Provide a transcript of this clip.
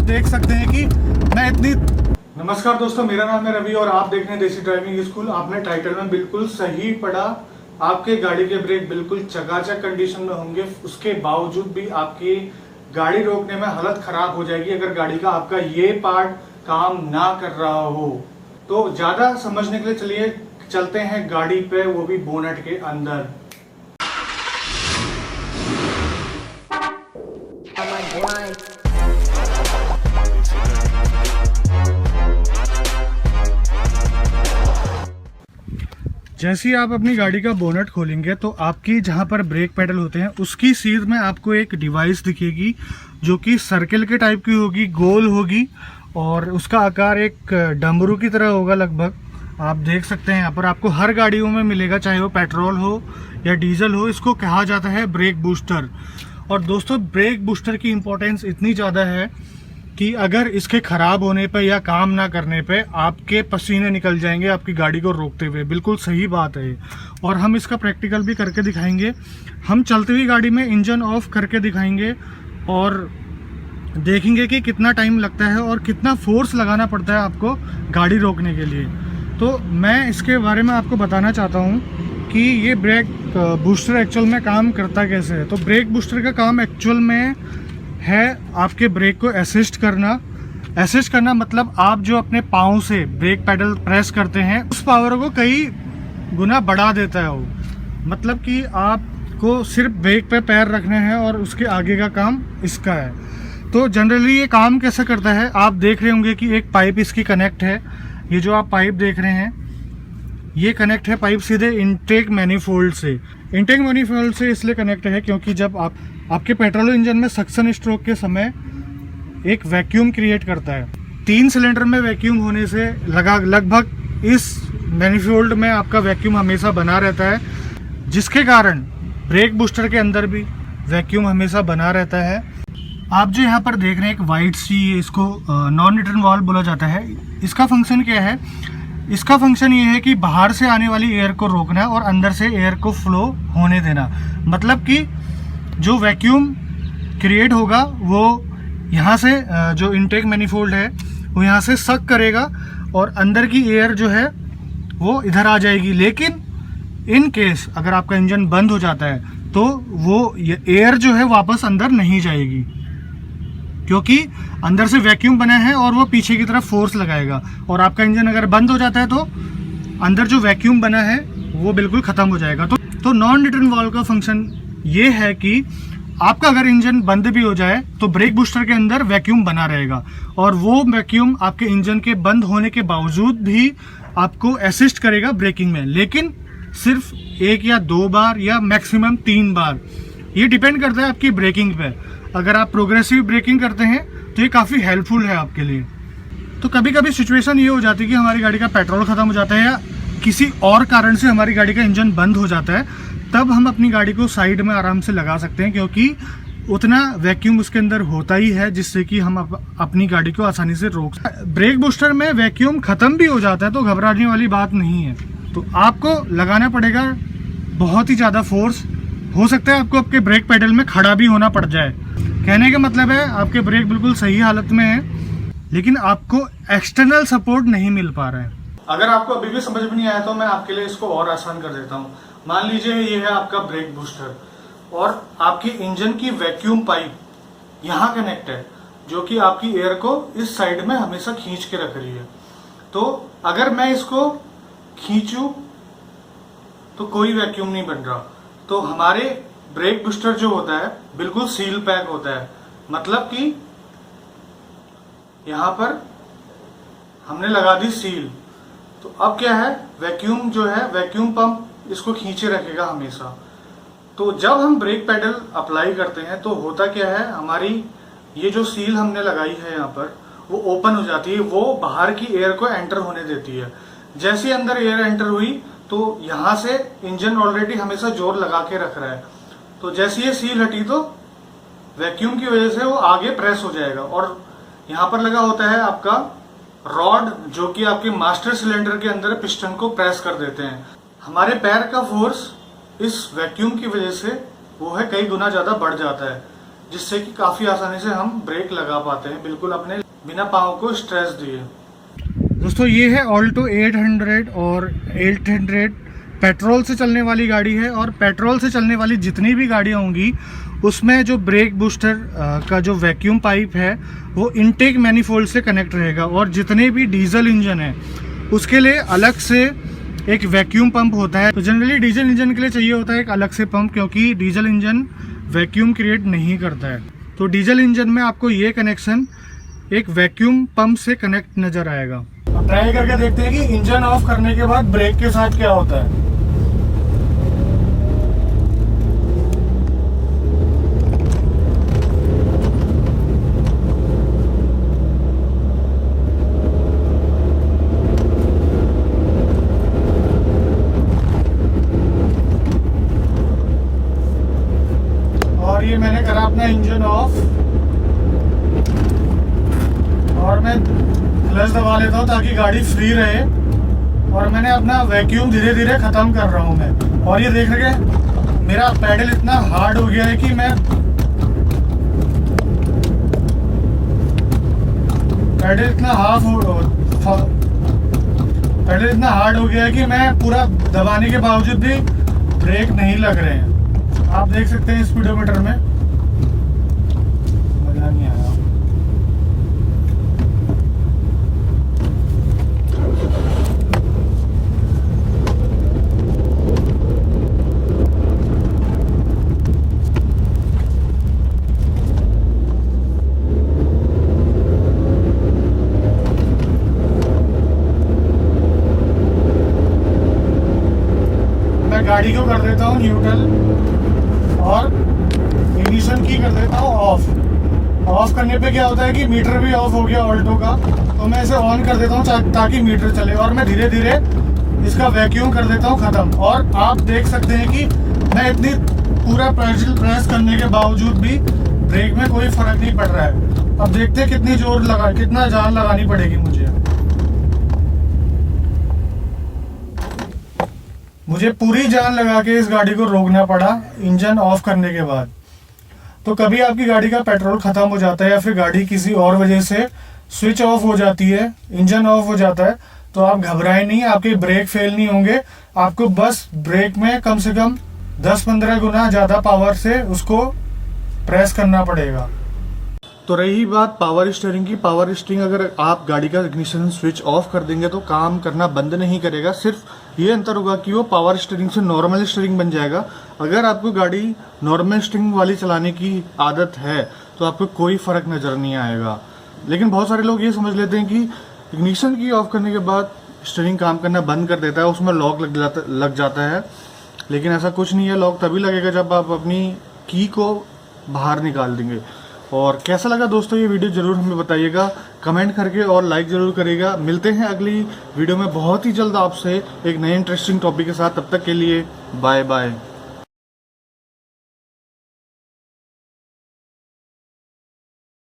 देख सकते हैं कि मैं इतनी। नमस्कार दोस्तों, मेरा नाम है रवि और आप देख रहे हैं देसी ड्राइविंग स्कूल। आपने टाइटल में बिल्कुल सही पढ़ा। आपके गाड़ी के ब्रेक बिल्कुल चकाचक कंडीशन में होंगे, उसके बावजूद भी आपकी गाड़ी रोकने में हालत खराब हो जाएगी अगर गाड़ी का आपका ये पार्ट काम ना कर रहा हो। तो ज्यादा समझने के लिए चलिए चलते हैं गाड़ी पे, वो भी बोनट के अंदर। जैसे ही आप अपनी गाड़ी का बोनट खोलेंगे तो आपकी जहां पर ब्रेक पेडल होते हैं उसकी सीध में आपको एक डिवाइस दिखेगी जो कि सर्किल के टाइप की होगी, गोल होगी और उसका आकार एक डमरू की तरह होगा लगभग। आप देख सकते हैं यहाँ पर आपको हर गाड़ियों में मिलेगा, चाहे वो पेट्रोल हो या डीजल हो। इसको कहा जाता है ब्रेक बूस्टर। और दोस्तों, ब्रेक बूस्टर की इम्पोर्टेंस इतनी ज़्यादा है कि अगर इसके ख़राब होने पे या काम ना करने पे आपके पसीने निकल जाएंगे आपकी गाड़ी को रोकते हुए। बिल्कुल सही बात है और हम इसका प्रैक्टिकल भी करके दिखाएंगे। हम चलती हुई गाड़ी में इंजन ऑफ करके दिखाएंगे और देखेंगे कि कितना टाइम लगता है और कितना फोर्स लगाना पड़ता है आपको गाड़ी रोकने के लिए। तो मैं इसके बारे में आपको बताना चाहता हूँ कि ये ब्रेक बूस्टर एक्चुअल में काम करता कैसे है। तो ब्रेक बूस्टर का काम एक्चुअल में है आपके ब्रेक को असिस्ट करना मतलब आप जो अपने पाँव से ब्रेक पेडल प्रेस करते हैं उस पावर को कई गुना बढ़ा देता है वो। मतलब कि आपको सिर्फ ब्रेक पे पैर रखने हैं और उसके आगे का काम इसका है। तो जनरली ये काम कैसे करता है, आप देख रहे होंगे कि एक पाइप इसकी कनेक्ट है। ये जो आप पाइप देख रहे हैं ये कनेक्ट है पाइप सीधे इनटेक मैनिफोल्ड से। इनटेक मैनिफोल्ड से इसलिए कनेक्ट है क्योंकि जब आपके पेट्रोल इंजन में सक्शन स्ट्रोक के समय एक वैक्यूम क्रिएट करता है। 3 सिलेंडर में वैक्यूम होने से लगभग इस मैनिफोल्ड में आपका वैक्यूम हमेशा बना रहता है, जिसके कारण ब्रेक बूस्टर के अंदर भी वैक्यूम हमेशा बना रहता है। आप जो यहाँ पर देख रहे हैं एक वाइट सी, इसको नॉन रिटर्न वाल्व बोला जाता है। इसका फंक्शन क्या है? इसका फंक्शन ये है कि बाहर से आने वाली एयर को रोकना और अंदर से एयर को फ्लो होने देना। मतलब कि जो वैक्यूम क्रिएट होगा वो यहाँ से जो इनटेक मैनिफोल्ड है वो यहाँ से सक करेगा और अंदर की एयर जो है वो इधर आ जाएगी। लेकिन इन केस अगर आपका इंजन बंद हो जाता है तो वो एयर जो है वापस अंदर नहीं जाएगी, क्योंकि अंदर से वैक्यूम बना है और वो पीछे की तरफ फोर्स लगाएगा। और आपका इंजन अगर बंद हो जाता है तो अंदर जो वैक्यूम बना है वो बिल्कुल ख़त्म हो जाएगा। तो नॉन रिटर्न वाल्व का फंक्शन ये है कि आपका अगर इंजन बंद भी हो जाए तो ब्रेक बूस्टर के अंदर वैक्यूम बना रहेगा और वो वैक्यूम आपके इंजन के बंद होने के बावजूद भी आपको असिस्ट करेगा ब्रेकिंग में, लेकिन सिर्फ 1 या 2 बार या मैक्सिमम 3 बार। ये डिपेंड करता है आपकी ब्रेकिंग पे। अगर आप प्रोग्रेसिव ब्रेकिंग करते हैं तो ये काफ़ी हेल्पफुल है आपके लिए। तो कभी कभी सिचुएशन ये हो जाती है कि हमारी गाड़ी का पेट्रोल ख़त्म हो जाता है या किसी और कारण से हमारी गाड़ी का इंजन बंद हो जाता है, तब हम अपनी गाड़ी को साइड में आराम से लगा सकते हैं, क्योंकि उतना वैक्यूम उसके अंदर होता ही है जिससे कि हम अपनी गाड़ी को आसानी से रोक सकते। ब्रेक बूस्टर में वैक्यूम ख़त्म भी हो जाता है तो घबराने वाली बात नहीं है। तो आपको लगाना पड़ेगा बहुत ही ज़्यादा फोर्स। हो सकता है आपको आपके ब्रेक पेडल में खड़ा भी होना पड़ जाए। कहने का मतलब है आपके ब्रेक बिल्कुल सही हालत में है, लेकिन आपको एक्सटर्नल सपोर्ट नहीं मिल पा रहा है। अगर आपको अभी भी समझ में नहीं आया तो मैं आपके लिए इसको और आसान कर देता हूँ। मान लीजिए ये है आपका ब्रेक बूस्टर और आपकी इंजन की वैक्यूम पाइप यहाँ कनेक्ट है, जो कि आपकी एयर को इस साइड में हमेशा खींच के रख रही है। तो अगर मैं इसको खींचूं तो कोई वैक्यूम नहीं बन रहा। तो हमारे ब्रेक बूस्टर जो होता है बिल्कुल सील पैक होता है। मतलब कि यहाँ पर हमने लगा दी सील, तो अब क्या है, वैक्यूम जो है वैक्यूम पंप इसको खींचे रखेगा हमेशा। तो जब हम ब्रेक पेडल अप्लाई करते हैं तो होता क्या है, हमारी ये जो सील हमने लगाई है यहाँ पर वो ओपन हो जाती है, वो बाहर की एयर को एंटर होने देती है। जैसे अंदर एयर एंटर हुई तो यहाँ से इंजन ऑलरेडी हमेशा जोर लगा के रख रहा है, तो जैसे ये सील हटी तो वैक्यूम की वजह से वो आगे प्रेस हो जाएगा। और यहाँ पर लगा होता है आपका रॉड, जो कि आपके मास्टर सिलेंडर के अंदर पिस्टन को प्रेस कर देते हैं। हमारे पैर का फोर्स इस वैक्यूम की वजह से वो है कई गुना ज़्यादा बढ़ जाता है। जिससे कि काफ़ी आसानी से हम ब्रेक लगा पाते हैं, बिल्कुल अपने बिना पाँव को स्ट्रेस दिए। दोस्तों ये है ऑल्टो 800 और 800 पेट्रोल से चलने वाली गाड़ी है। और पेट्रोल से चलने वाली जितनी भी गाड़ियाँ होंगी उसमें जो ब्रेक बूस्टर का जो वैक्यूम पाइप है वो इनटेक मैनिफोल्ड से कनेक्ट रहेगा। और जितने भी डीजल इंजन है उसके लिए अलग से एक वैक्यूम पंप होता है। तो जनरली डीजल इंजन के लिए चाहिए होता है एक अलग से पंप, क्योंकि डीजल इंजन वैक्यूम क्रिएट नहीं करता है। तो डीजल इंजन में आपको ये कनेक्शन एक वैक्यूम पंप से कनेक्ट नज़र आएगा। अब ट्राई करके देखते हैं कि इंजन ऑफ करने के बाद ब्रेक के साथ क्या होता है। और ये मैंने करा अपना इंजन ऑफ और मैं क्लच दबा लेता हूँ ताकि गाड़ी फ्री रहे। और मैंने अपना वैक्यूम धीरे धीरे ख़त्म कर रहा हूँ मैं। और ये देख रहे हैं मेरा पैडल इतना हार्ड हो गया है कि मैं पैडल इतना हार्ड हो गया है कि मैं पूरा दबाने के बावजूद भी ब्रेक नहीं लग रहे हैं। आप देख सकते हैं स्पीडोमीटर में, मजा नहीं आया। मैं गाड़ी को कर देता हूँ न्यूट्रल और इग्निशन की कर देता हूँ ऑफ। ऑफ करने पे क्या होता है कि मीटर भी ऑफ हो गया ऑल्टो का, तो मैं इसे ऑन कर देता हूँ ताकि मीटर चले। और मैं धीरे धीरे इसका वैक्यूम कर देता हूँ ख़त्म। और आप देख सकते हैं कि मैं इतनी पूरा प्रेस करने के बावजूद भी ब्रेक में कोई फ़र्क नहीं पड़ रहा है। अब देखते हैं कितना जान लगानी पड़ेगी मुझे पूरी जान लगा के इस गाड़ी को रोकना पड़ा इंजन ऑफ करने के बाद। तो कभी आपकी गाड़ी का पेट्रोल ख़त्म हो जाता है या फिर गाड़ी किसी और वजह से स्विच ऑफ हो जाती है, इंजन ऑफ हो जाता है, तो आप घबराएं नहीं, आपके ब्रेक फेल नहीं होंगे। आपको बस ब्रेक में कम से कम 10-15 गुना ज़्यादा पावर से उसको प्रेस करना पड़ेगा। तो रही बात पावर स्टीयरिंग की। पावर स्टीयरिंग अगर आप गाड़ी का इग्निशन स्विच ऑफ कर देंगे तो काम करना बंद नहीं करेगा। सिर्फ ये अंतर होगा कि वो पावर स्टीयरिंग से नॉर्मल स्टीयरिंग बन जाएगा। अगर आपको गाड़ी नॉर्मल स्टीयरिंग वाली चलाने की आदत है तो आपको कोई फ़र्क नज़र नहीं आएगा। लेकिन बहुत सारे लोग ये समझ लेते हैं कि इग्निशन की ऑफ करने के बाद स्टीयरिंग काम करना बंद कर देता है, उसमें लॉक लग जाता है। लेकिन ऐसा कुछ नहीं है। लॉक तभी लगेगा जब आप अपनी की को बाहर निकाल देंगे। और कैसा लगा दोस्तों ये वीडियो ज़रूर हमें बताइएगा कमेंट करके, और लाइक ज़रूर करिएगा। मिलते हैं अगली वीडियो में बहुत ही जल्द आपसे एक नए इंटरेस्टिंग टॉपिक के साथ। तब तक के लिए बाय बाय।